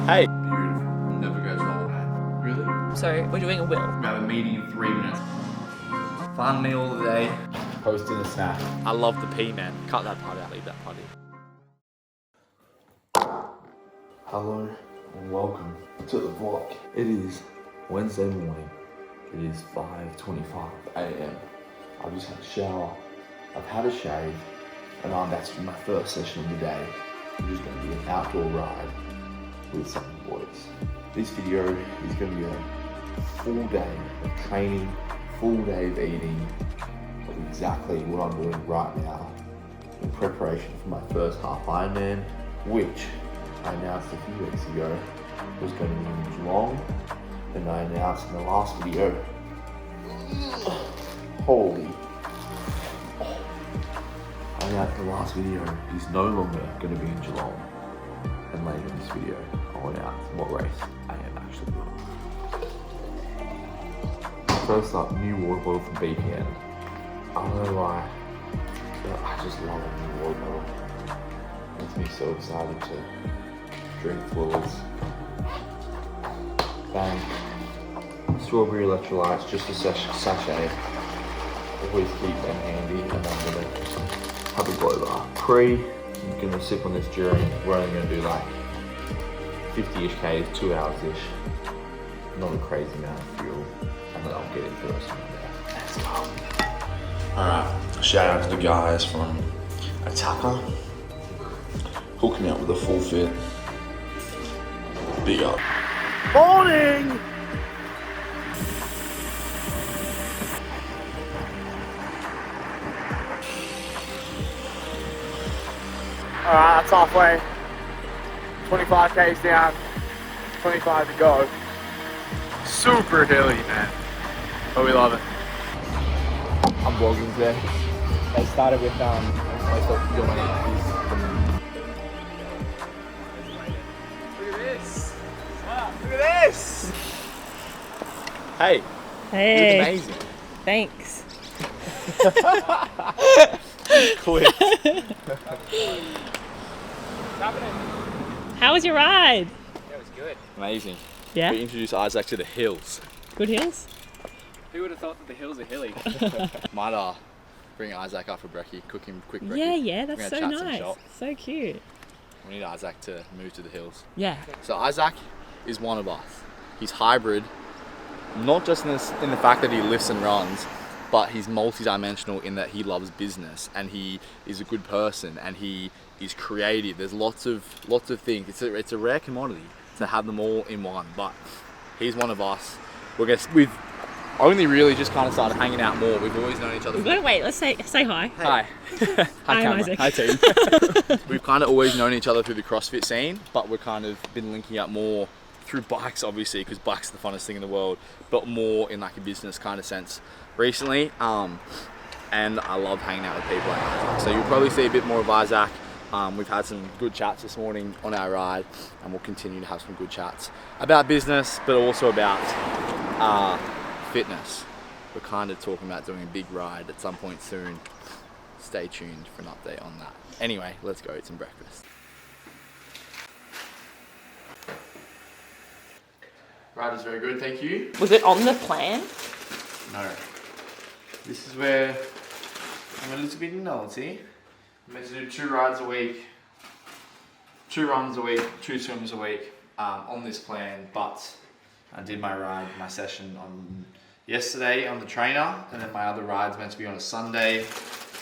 Hey. Beautiful. Never goes wrong, man. Really? So we're doing a will. We have a meeting in 3 minutes. Fun meal of the day. Posting a snack. I love the pea, man. Cut that part out, leave that part in. Hello and welcome to the vlog. It is Wednesday morning. It is 5:25 a.m. I've just had a shower. I've had a shave. And that's my first session of the day. I'm just going to do an outdoor ride with some boys. This video is going to be a full day of training, full day of eating, of exactly what I'm doing right now in preparation for my first half Ironman, which I announced a few weeks ago was going to be in Geelong, and I announced in the last video, I announced in the last video is no longer going to be in Geelong, and later in this video I'll announce what race I am actually doing. First up, new water bottle from BPN. I don't know why, but I just love a new water bottle. It makes me so excited to drink fluids. Bang. Strawberry electrolytes, just a sachet. Always keep them handy, and I'm gonna have a glow bar. I'm gonna sip on this during, we're only gonna do like 50-ish Ks, 2 hours-ish. Not a crazy amount of fuel, and then I'll get into the rest of my day. Let's go. Alright, shout out to the guys from Attacker. Hook me up with a full fit. Big up. Morning! Alright, that's halfway. 25 Ks down, 25 to go. Super hilly, man. But we love it. I'm vlogging today. I started with myself your money. Look at this. Wow, look at this. Hey. Hey. You look amazing. Thanks. Quick. How was your ride? That was good. Amazing. Yeah? We introduced Isaac to the hills. Good hills? Who would have thought that the hills are hilly? Might bring Isaac up for brekkie, cook him quick brekkie. Yeah, that's We're so gonna chat some nice. shop. So cute. We need Isaac to move to the hills. Yeah. So Isaac is one of us. He's hybrid, not just in the fact that he lifts and runs, but he's multi-dimensional in that he loves business and he is a good person and he is creative. There's lots of things. It's a rare commodity to have them all in one, but he's one of us. We've only really just kind of started hanging out more. We've always known each other. Wait, let's say hi. Hi. Hi, I'm camera. Isaac. Hi, team. We've kind of always known each other through the CrossFit scene, but we've kind of been linking up more through bikes, obviously, because bikes are the funnest thing in the world, but more in like a business kind of sense recently. And I love hanging out with people like Isaac. So you'll probably see a bit more of Isaac. We've had some good chats this morning on our ride, and we'll continue to have some good chats about business, but also about fitness. We're kind of talking about doing a big ride at some point soon. Stay tuned for an update on that. Anyway, let's go eat some breakfast. Ride is very good, thank you. Was it on the plan? No. This is where I'm a little bit naughty. I'm meant to do 2 rides a week, 2 runs a week, 2 swims a week on this plan, but I did my session on yesterday on the trainer, and then my other ride's meant to be on a Sunday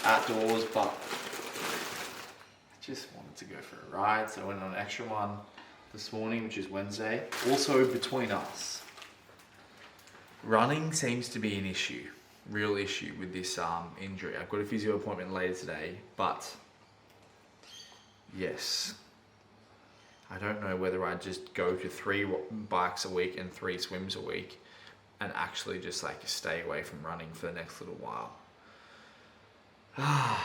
outdoors, but I just wanted to go for a ride, so I went on an extra one this morning, which is Wednesday. Also, between us, running seems to be an issue. Real issue with this injury. I've got a physio appointment later today, but yes, I don't know whether I just go to 3 bikes a week and 3 swims a week and actually just like stay away from running for the next little while. I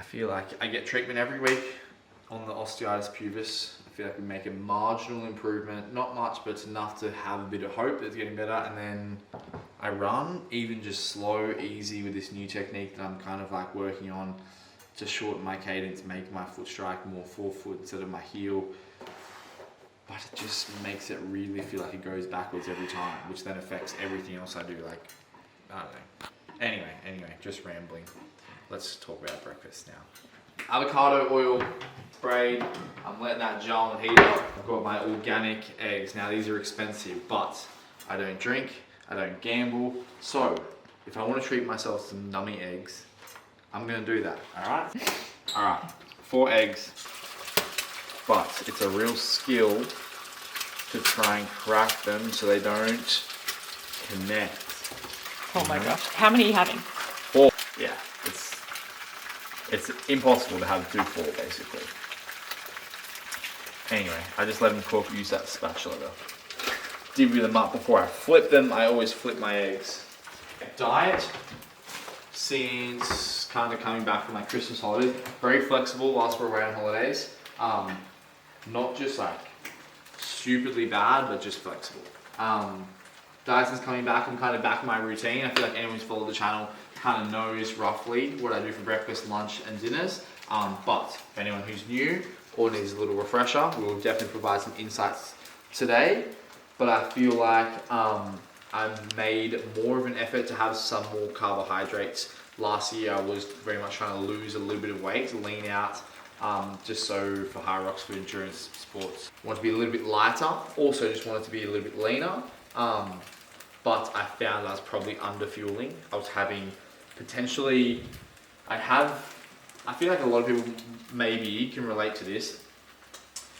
feel like I get treatment every week on the osteitis pubis. I feel like we make a marginal improvement, not much, but it's enough to have a bit of hope that it's getting better. And then I run, even just slow, easy with this new technique that I'm kind of like working on to shorten my cadence, make my foot strike more forefoot instead of my heel. but it just makes it really feel like it goes backwards every time, which then affects everything else I do. Like, I don't know. Anyway, just rambling. Let's talk about breakfast now. Avocado oil sprayed. I'm letting that gel and heat up. I've got my organic eggs. Now these are expensive, but I don't drink, I don't gamble. So if I want to treat myself to some nummy eggs, I'm gonna do that, all right? All right, 4 eggs, but it's a real skill to try and crack them so they don't connect. Oh my gosh. How many are you having? 4. Yeah, it's impossible to have 4 basically. Anyway, I just let them cook, use that spatula though. Divvy them up before I flip them. I always flip my eggs. Diet, since kind of coming back from my Christmas holidays, very flexible whilst we're away on holidays. Not just like stupidly bad, but just flexible. Diet since coming back, I'm kind of back in my routine. I feel like anyone who's followed the channel kind of knows roughly what I do for breakfast, lunch, and dinners. But for anyone who's new or needs a little refresher, we will definitely provide some insights today. But I feel like I've made more of an effort to have some more carbohydrates. Last year I was very much trying to lose a little bit of weight, lean out, just so for high rocks for endurance sports. Want to be a little bit lighter, also just wanted to be a little bit leaner. But I found I was probably under fueling. I was having potentially, I feel like a lot of people maybe can relate to this,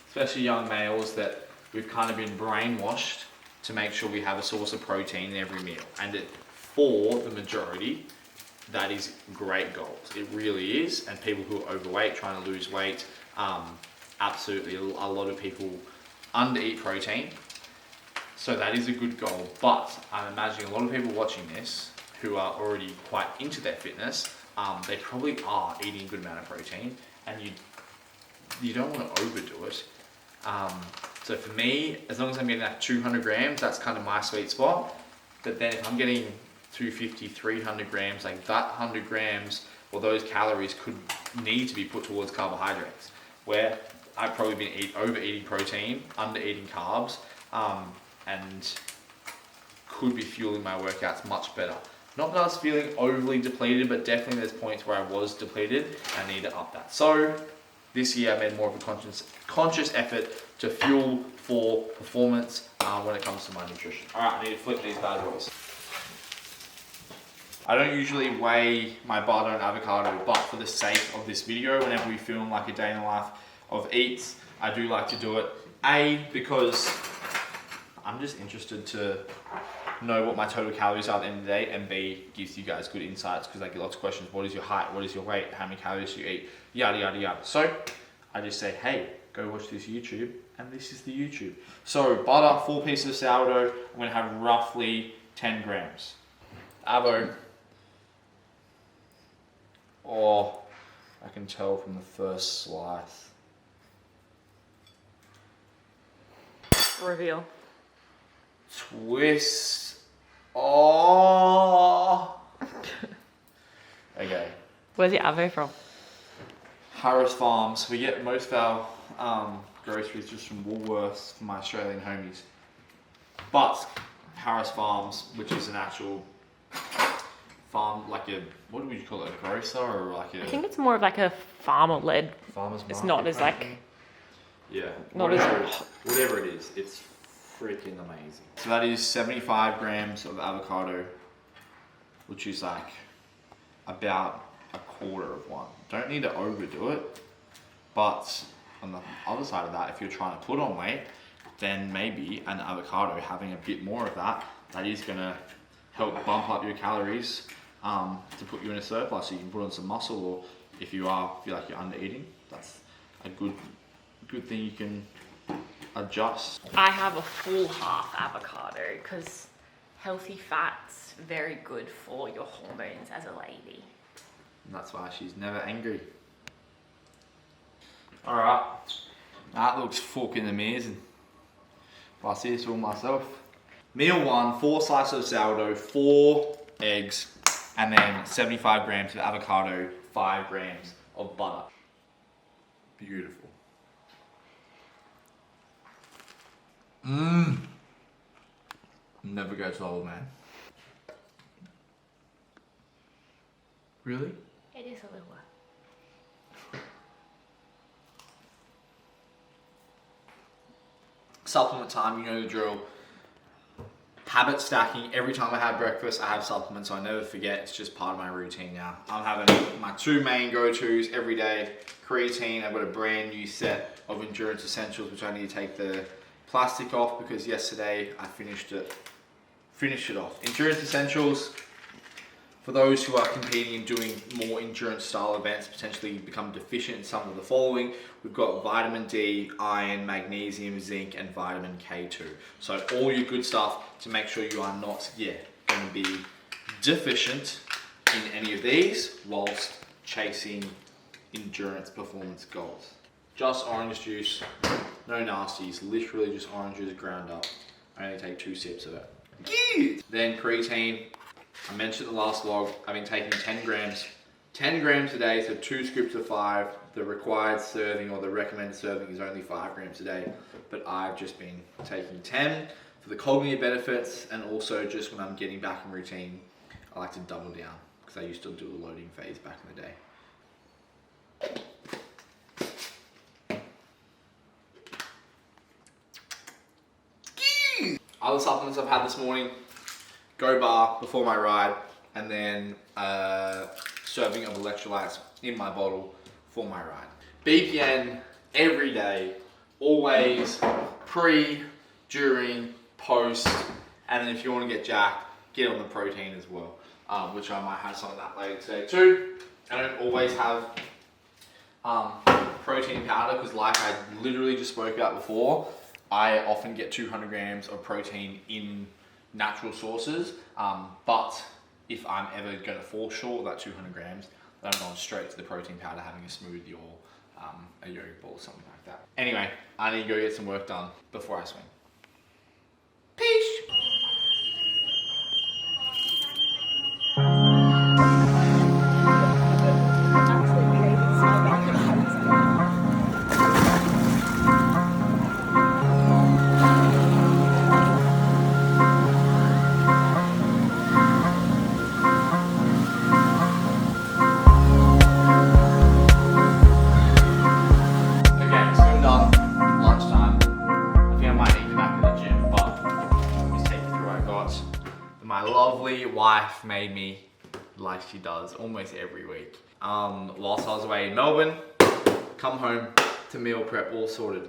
especially young males, that we've kind of been brainwashed to make sure we have a source of protein in every meal. And for the majority, that is great goals. It really is. And people who are overweight, trying to lose weight, absolutely, a lot of people undereat protein. So that is a good goal. But I'm imagining a lot of people watching this who are already quite into their fitness, they probably are eating a good amount of protein, and you don't want to overdo it. So for me, as long as I'm getting that 200 grams, that's kind of my sweet spot. But then if I'm getting 250, 300 grams, like that 100 grams or those calories could need to be put towards carbohydrates, where I've probably been overeating protein, under eating carbs, and could be fueling my workouts much better. Not that I was feeling overly depleted, but definitely there's points where I was depleted and I need to up that. So this year I made more of a conscious effort to fuel for performance when it comes to my nutrition. All right, I need to flip these bad boys. I don't usually weigh my butter and avocado, but for the sake of this video, whenever we film like a day in the life of eats, I do like to do it. A, because I'm just interested to know what my total calories are at the end of the day, and B, gives you guys good insights because I get lots of questions. What is your height? What is your weight? How many calories do you eat? Yada, yada, yada. So I just say, hey, go watch this YouTube, and this is the YouTube. So butter, 4 pieces of sourdough. I'm gonna have roughly 10 grams. Avo. Oh, I can tell from the first slice. Reveal. Twist. Oh. Okay. Where's your avo from? Harris Farms. We get most of our groceries just from Woolworths for my Australian homies. But Harris Farms, which is an actual farm, like a, what do we call it, a grocer or like a... I think it's more of like a farmer-led. Farmer's It's market not as kind of like... thing. Yeah, Not whatever it is, it's freaking amazing. So that is 75 grams of avocado, which is like about a quarter of one. Don't need to overdo it, but on the other side of that, if you're trying to put on weight, then maybe an avocado, having a bit more of that, that is gonna help bump up your calories to put you in a surplus so you can put on some muscle, or if you feel like you're under eating, that's a good thing you can adjust. I have a full half avocado because healthy fat's very good for your hormones as a lady. And that's why she's never angry. Alright, that looks fucking amazing. If I see this all myself. Meal 1, 4 slices of sourdough, 4 eggs, and then 75 grams of avocado, 5 grams of butter. Beautiful. never go to the old man. Really? It is a little. Supplement time, you know the drill. Habit stacking. Every time I have breakfast, I have supplements, so I never forget. It's just part of my routine now. I'm having my 2 main go-tos every day. Creatine. I've got a brand new set of Endurance Essentials, which I need to take the plastic off because yesterday I finished it off. Endurance Essentials, for those who are competing and doing more endurance style events, potentially become deficient in some of the following. We've got vitamin D, iron, magnesium, zinc, and vitamin K2. So all your good stuff to make sure you are not, going to be deficient in any of these whilst chasing endurance performance goals. Just orange juice, no nasties, literally just orange juice ground up. I only take 2 sips of it. Then creatine. I mentioned in the last vlog, I've been taking 10 grams a day, so 2 scoops of 5. The required serving or the recommended serving is only 5 grams a day, but I've just been taking 10 for the cognitive benefits, and also just when I'm getting back in routine, I like to double down because I used to do a loading phase back in the day. Other supplements I've had this morning: Go Bar before my ride, and then serving of electrolytes in my bottle for my ride. BPN every day, always, pre, during, post, and then if you want to get jacked, get on the protein as well, which I might have some of that later today too. I don't always have protein powder because, like I literally just spoke about before, I often get 200 grams of protein in natural sources, but if I'm ever going to fall short of that 200 grams, then I'm going straight to the protein powder, having a smoothie or a yogurt ball or something like that. Anyway, I need to go get some work done before I swing. Peace! My lovely wife made me, like she does almost every week. Whilst I was away in Melbourne, come home to meal prep, all sorted.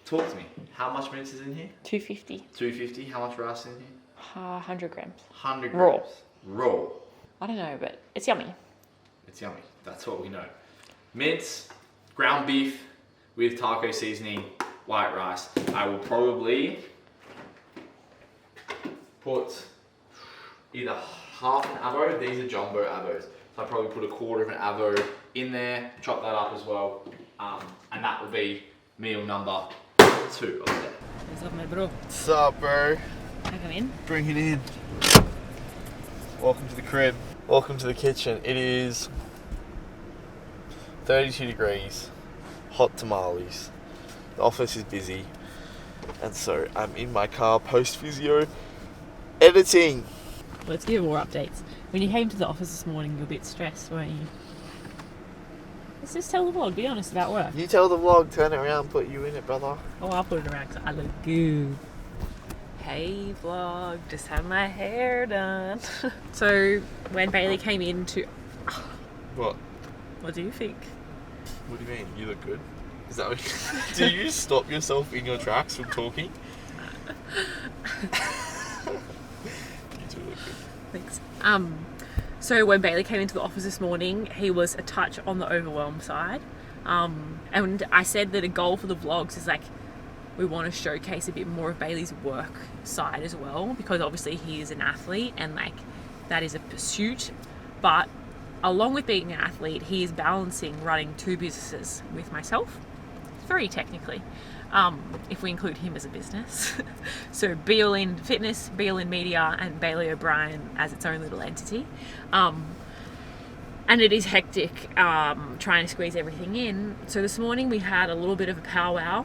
Talk to me. How much mince is in here? 250. 250. How much rice is in here? 100 grams. 100 Raw. grams. Raw. I don't know, but it's yummy. It's yummy. That's what we know. Mince, ground beef with taco seasoning, white rice. I will probably put either half an avo. These are jumbo avos, so I probably put a quarter of an avo in there, chop that up as well, and that will be meal number 2 of the day. What's up, my bro? What's up, bro? Can I come in? Bring it in. Welcome to the crib. Welcome to the kitchen. It is 32 degrees, hot tamales. The office is busy, and so I'm in my car post-physio editing. Let's give more updates. When you came to the office this morning, you were a bit stressed, weren't you? Let's just tell the vlog, be honest about work. You tell the vlog, turn it around, put you in it, brother. Oh, I'll put it around because I look good. Hey vlog, just had my hair done. So when Bailey came in to... What? What do you think? What do you mean? You look good? Is that what do you stop yourself in your tracks from talking? Thanks. So when Bailey came into the office this morning, he was a touch on the overwhelmed side. And I said that a goal for the vlogs is like, we want to showcase a bit more of Bailey's work side as well, because obviously he is an athlete and like that is a pursuit. But along with being an athlete, he is balancing running 2 businesses with myself, 3 technically. If we include him as a business. So Be All In Fitness, Be All In Media, and Bailey O'Brien as its own little entity. And it is hectic trying to squeeze everything in. So this morning we had a little bit of a powwow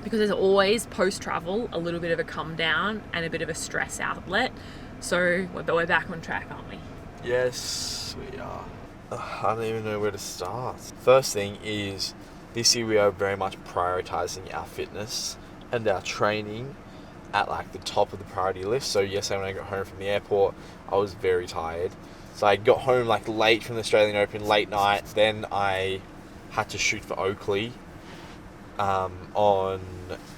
because there's always post-travel a little bit of a come down and a bit of a stress outlet. So we're back on track, aren't we? Yes, we are. I don't even know where to start. First thing is, this year we are very much prioritising our fitness and our training at like the top of the priority list. So yesterday when I got home from the airport, I was very tired. So I got home like late from the Australian Open, late night. Then I had to shoot for Oakley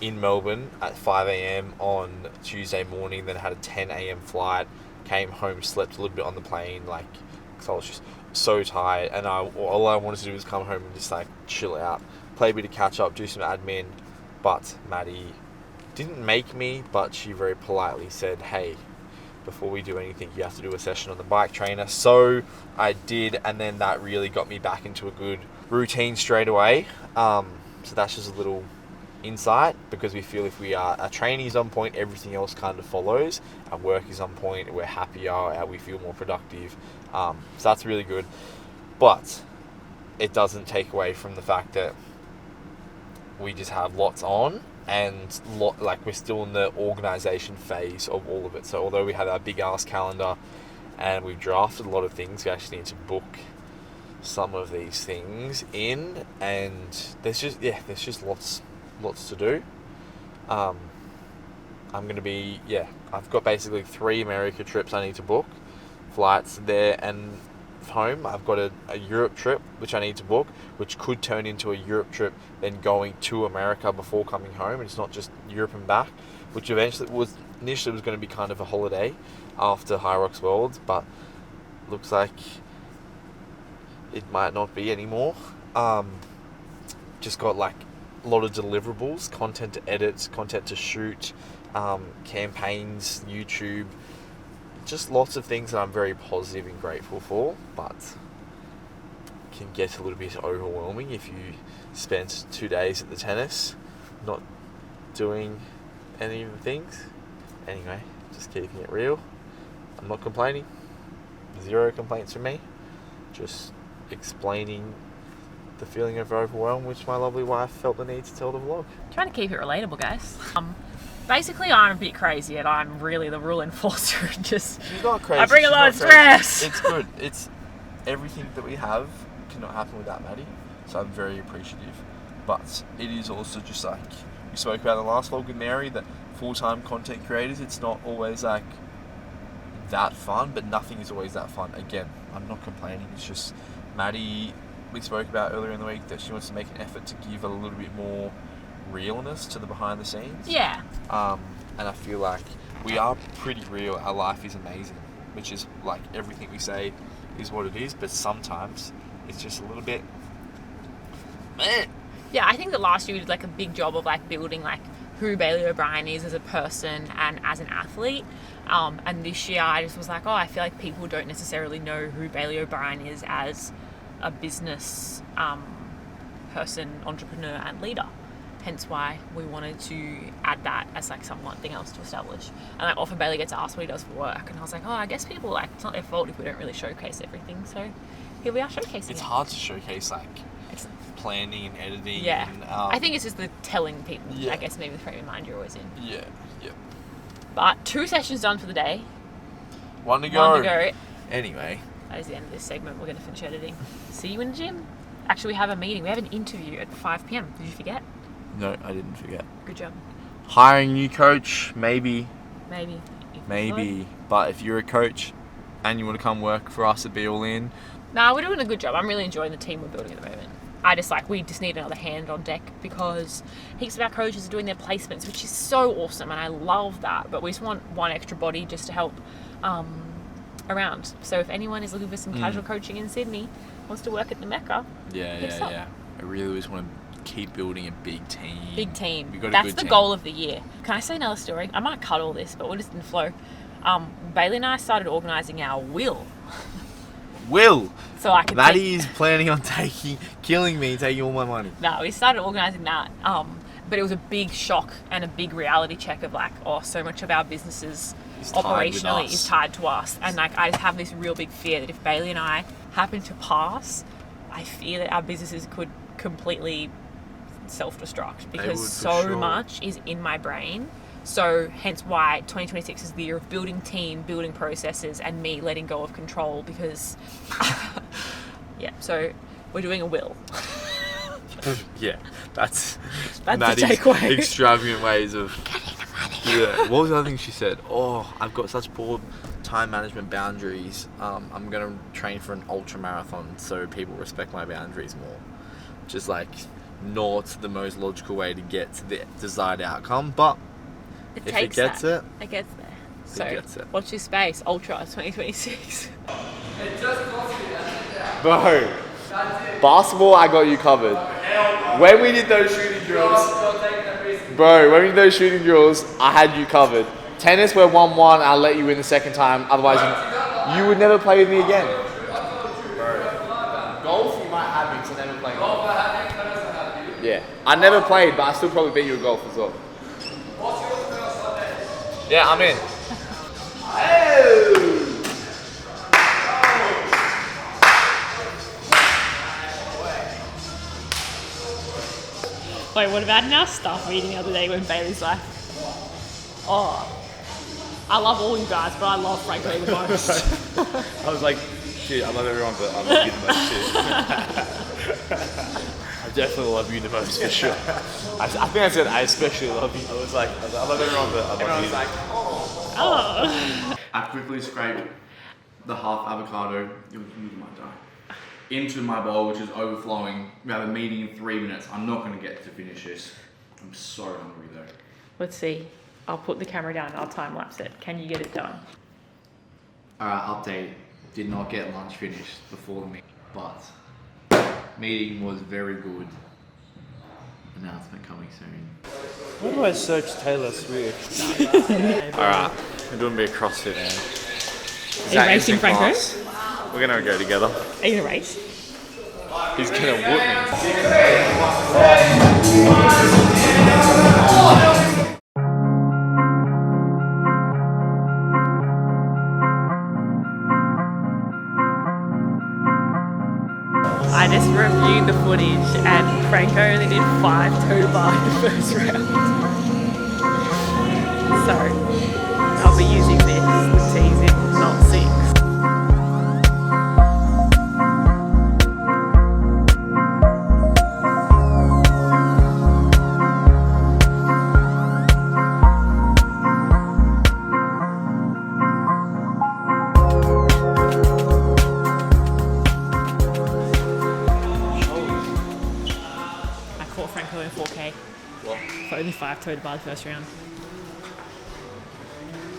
in Melbourne at 5 a.m. on Tuesday morning. Then I had a 10 a.m. flight. Came home, slept a little bit on the plane, like, because I was just so tired. And all I wanted to do was come home and just like chill out, play a bit of catch up, do some admin. But Maddie didn't make me, but she very politely said, hey, before we do anything, you have to do a session on the bike trainer. So I did, and then that really got me back into a good routine straight away. So that's just a little insight, because we feel if our training is on point, everything else kind of follows. Our work is on point, we're happier, we feel more productive. So that's really good. But it doesn't take away from the fact that we just have lots on, and we're still in the organisation phase of all of it. So although we have our big ass calendar and we've drafted a lot of things, we actually need to book some of these things in, and there's just lots to do. I've got basically 3 America trips I need to book, flights there and home. I've got a Europe trip which I need to book, which could turn into a Europe trip then going to America before coming home, and it's not just Europe and back, which initially was going to be kind of a holiday after High Rocks Worlds, but looks like it might not be anymore. Just got like a lot of deliverables, content to edit, content to shoot, campaigns, YouTube, just lots of things that I'm very positive and grateful for, but can get a little bit overwhelming if you spent 2 days at the tennis not doing any of the things. Anyway, just keeping it real. I'm not complaining. 0 complaints from me. Just explaining the feeling of overwhelm, which my lovely wife felt the need to tell the vlog. Trying to keep it relatable, guys. Basically, I'm a bit crazy, and I'm really the rule enforcer. And just she's not crazy. I bring a lot of stress. It's good. It's everything that we have cannot happen without Maddie, so I'm very appreciative. But it is also just like we spoke about in the last vlog with Mary, that full-time content creators, it's not always like that fun, but nothing is always that fun. Again, I'm not complaining. It's just Maddie, we spoke about earlier in the week that she wants to make an effort to give a little bit more realness to the behind the scenes. Yeah. And I feel like we are pretty real. Our life is amazing, which is like everything we say is what it is, but sometimes it's just a little bit meh. Yeah, I think that last year we did like a big job of like building like who Bailey O'Brien is as a person and as an athlete. And this year I just was like, I feel like people don't necessarily know who Bailey O'Brien is as a business person, entrepreneur and leader. Hence why we wanted to add that as like something else to establish. And like often Bailey gets asked what he does for work, and I was like, I guess people like, it's not their fault if we don't really showcase everything. So here we are showcasing It's it. hard to showcase like planning and editing. Yeah. And, I think it's just the telling people. Yeah. I guess maybe the frame of mind you're always in. Yeah. But 2 sessions done for the day. One to go. Anyway, Anyway, that is the end of this segment. We're going to finish editing. See you in the gym. Actually, we have a meeting. We have an interview at 5 p.m. Did you forget? no, I didn't forget. Good job. Hiring new coach, maybe. Maybe. But if you're a coach and you want to come work for us at Be All In, Nah, we're doing a good job. I'm really enjoying the team we're building at the moment. We just need another hand on deck because heaps of our coaches are doing their placements, which is so awesome, and I love that. But we just want one extra body just to help around. So if anyone is looking for some casual coaching in Sydney, wants to work at the Mecca, yeah. I really just want to keep building a big team. Big team. We got a That's good the team. goal of the year. Can I say another story? I might cut all this, but we're just in the flow. Bailey and I started organising our will. So I could Maddie's planning on killing me, taking all my money. No, we started organising that. But it was a big shock and a big reality check of like, so much of our businesses operationally is tied to us. And like, I just have this real big fear that if Bailey and I happen to pass, I fear that our businesses could completely self-destruct would because for so sure. much is in my brain. So hence why 2026 is the year of building team, building processes, and me letting go of control because, yeah, so we're doing a will. Yeah, that's the Maddie's takeaway. extravagant ways of. Yeah. What was the other thing she said? Oh, I've got such poor time management boundaries. I'm gonna train for an ultra marathon so people respect my boundaries more. Just like not the most logical way to get to the desired outcome, but It if takes it gets that. it, It gets there. So gets it. watch this space. Ultra 2026. bro. Basketball, I got you covered. When we did those shooting drills, I had you covered. Tennis, we're 1-1. I'll let you win the second time. Otherwise, you would never play with me again. Bro. Golf, you might have me because I never played golf. Yeah, I never played, but I still probably beat you at golf as well. Yeah, I'm in. Wait, what about in our staff meeting the other day when Bailey's like, oh, I love all you guys, but I love Franco the most. I was like, dude, I love everyone, but I love you the most too. I definitely love you the most for sure. I think I said I especially love you. I was like, I love everyone, but I love Everyone's you. like, Oh. I quickly scraped the half avocado, you might die, into my bowl, which is overflowing. We have a meeting in 3 minutes. I'm not going to get to finish this. I'm so hungry though. Let's see. I'll put the camera down and I'll time lapse it. Can you get it done? Alright, update. Did not get lunch finished before the meeting, but meeting was very good. Announcement coming soon. Why do I search Taylor Swift? alright, we're doing a bit of CrossFit, man. Are you racing, Franco? We're gonna go together. Are you gonna race? He's gonna whoop me. I just reviewed the footage and Franco only did 5 toe bar in the first round. So I'll be using this to tease him, not 6. I caught Franco in 4K. What? For only 5 toe bar the first round.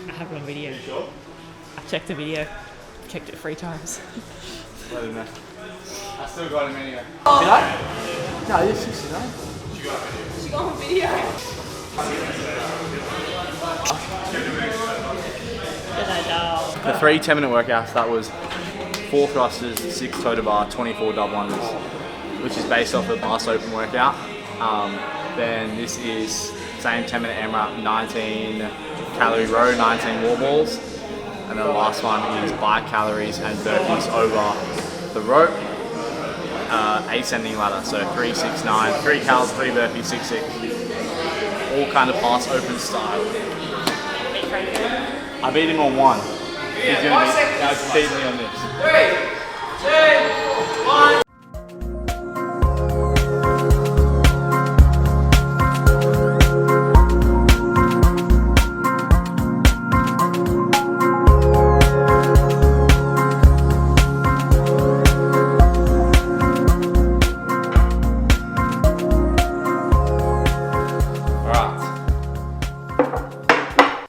I have it on video. You sure? I checked the video. Checked it 3 times. Let him know. I still got him anyway. Did I? No, you're 69. She got on video. The 3 10-minute workouts, that was 4 thrusters, 6 toe to bar, 24 double unders, which is based off the Bus Open workout. Then this is same 10-minute AMRAP, 19 calorie row, 19 wall balls. And then the last one is bike calories and burpees over the rope. 8-ascending ladder, so 3, 6, 9, 3 cals, 3 burpees, 6, 6. All kind of Bus Open style. I beat him on 1. He's gonna beat me on this.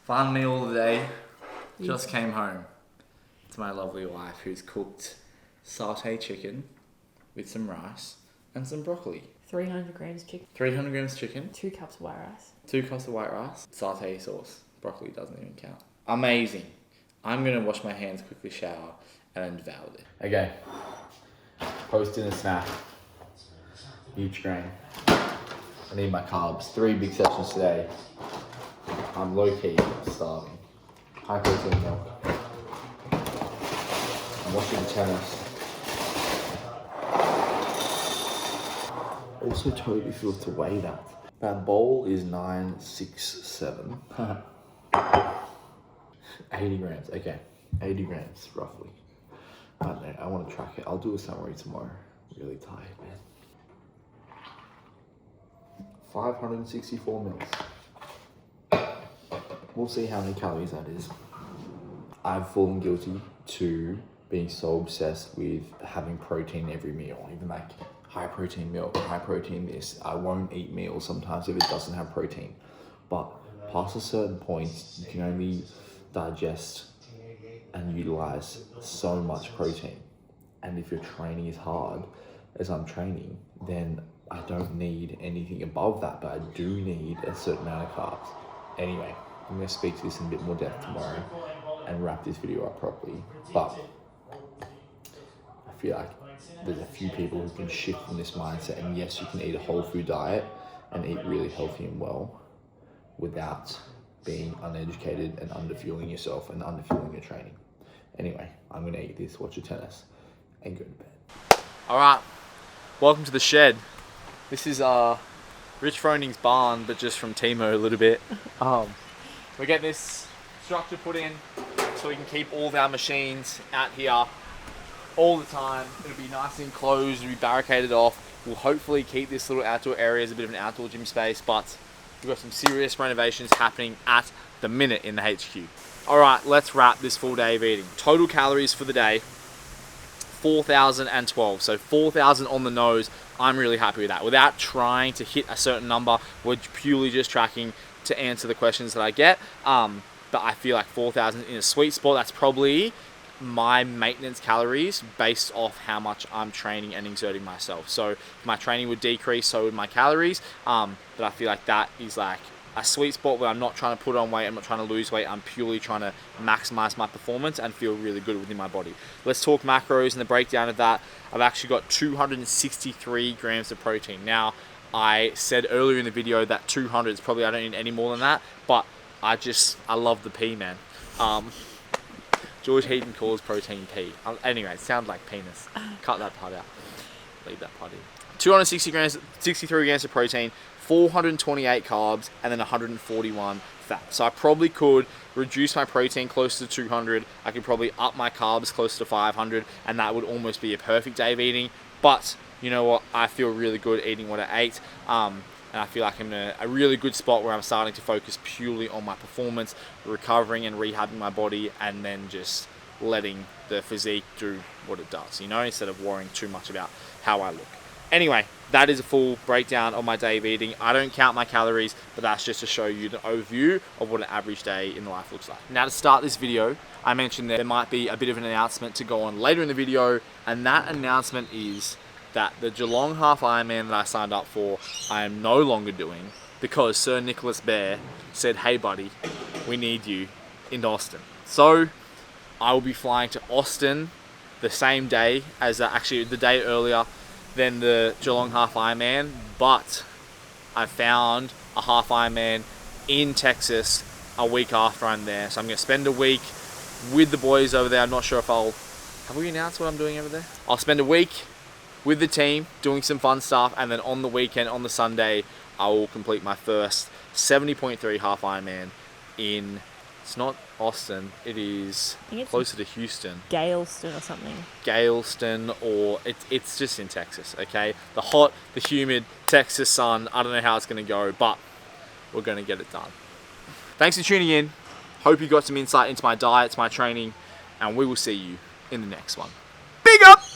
Fun meal of the day. Just came home to my lovely wife who's cooked satay chicken with some rice and some broccoli. 300 grams chicken. 300 grams chicken, 2 cups of white rice. 2 cups of white rice, satay sauce. Broccoli doesn't even count. Amazing. I'm gonna wash my hands, quickly shower, and then devour it. Okay. Post-dinner snack. Huge grain. I need my carbs. 3 big sessions today. I'm low-key starving. High protein milk. I'm watching tennis. also totally forgot to weigh that. That bowl is 967. 80 grams, okay. 80 grams, roughly. I don't know, I want to track it. I'll do a summary tomorrow. Really tired, man. 564 mils. We'll see how many calories that is. I've fallen guilty to being so obsessed with having protein every meal, even like high protein milk, high protein this. I won't eat meals sometimes if it doesn't have protein. But past a certain point, you can only digest and utilize so much protein. And if your training is hard, as I'm training, then I don't need anything above that, but I do need a certain amount of carbs. Anyway, I'm gonna speak to this in a bit more depth tomorrow and wrap this video up properly. But I feel like there's a few people who can shift from this mindset, and yes, you can eat a whole food diet and eat really healthy and well without being uneducated and underfueling yourself and underfueling your training. Anyway, I'm gonna eat this, watch your tennis, and go to bed. All right, welcome to the shed. This is Rich Froning's barn, but just from Timo a little bit. We get this structure put in so we can keep all of our machines out here all the time. It'll be nice and enclosed, it'll be barricaded off. We'll hopefully keep this little outdoor area as a bit of an outdoor gym space, but we've got some serious renovations happening at the minute in the HQ. All right, let's wrap this full day of eating. Total calories for the day, 4,012. So 4,000 on the nose. I'm really happy with that. Without trying to hit a certain number, we're purely just tracking to answer the questions that I get. But I feel like 4,000 in a sweet spot. That's probably my maintenance calories based off how much I'm training and exerting myself. So if my training would decrease, so would my calories. But I feel like that is like a sweet spot where I'm not trying to put on weight, I'm not trying to lose weight, I'm purely trying to maximize my performance and feel really good within my body. Let's talk macros and the breakdown of that. I've actually got 263 grams of protein. Now, I said earlier in the video that 200 is probably, I don't need any more than that, but I love the P, man. George Heaton calls protein P. Anyway, it sounds like penis. Cut that part out. Leave that part in. 63 grams of protein, 428 carbs, and then 141 fat. So I probably could reduce my protein close to 200. I could probably up my carbs close to 500, and that would almost be a perfect day of eating. But you know what? I feel really good eating what I ate. And I feel like I'm in a really good spot where I'm starting to focus purely on my performance, recovering and rehabbing my body, and then just letting the physique do what it does, you know, instead of worrying too much about how I look. Anyway, that is a full breakdown of my day of eating. I don't count my calories, but that's just to show you the overview of what an average day in life looks like. Now, to start this video, I mentioned that there might be a bit of an announcement to go on later in the video, and that announcement is that the Geelong Half Ironman that I signed up for, I am no longer doing because Sir Nicholas Bear said, hey buddy, we need you in Austin. So I will be flying to Austin the same day as, actually the day earlier than the Geelong Half Ironman, but I found a Half Ironman in Texas a week after I'm there. So I'm gonna spend a week with the boys over there. I'm not sure if have we announced what I'm doing over there? I'll spend a week with the team doing some fun stuff, and then on the weekend, on the Sunday, I will complete my first 70.3 Half Ironman in, it's not Austin, it is closer to Houston. Galeston or something. Galeston, or it's just in Texas, okay? The hot, the humid Texas sun. I don't know how it's going to go, but we're going to get it done. Thanks for tuning in. Hope you got some insight into my diets, my training, and we will see you in the next one. Big up!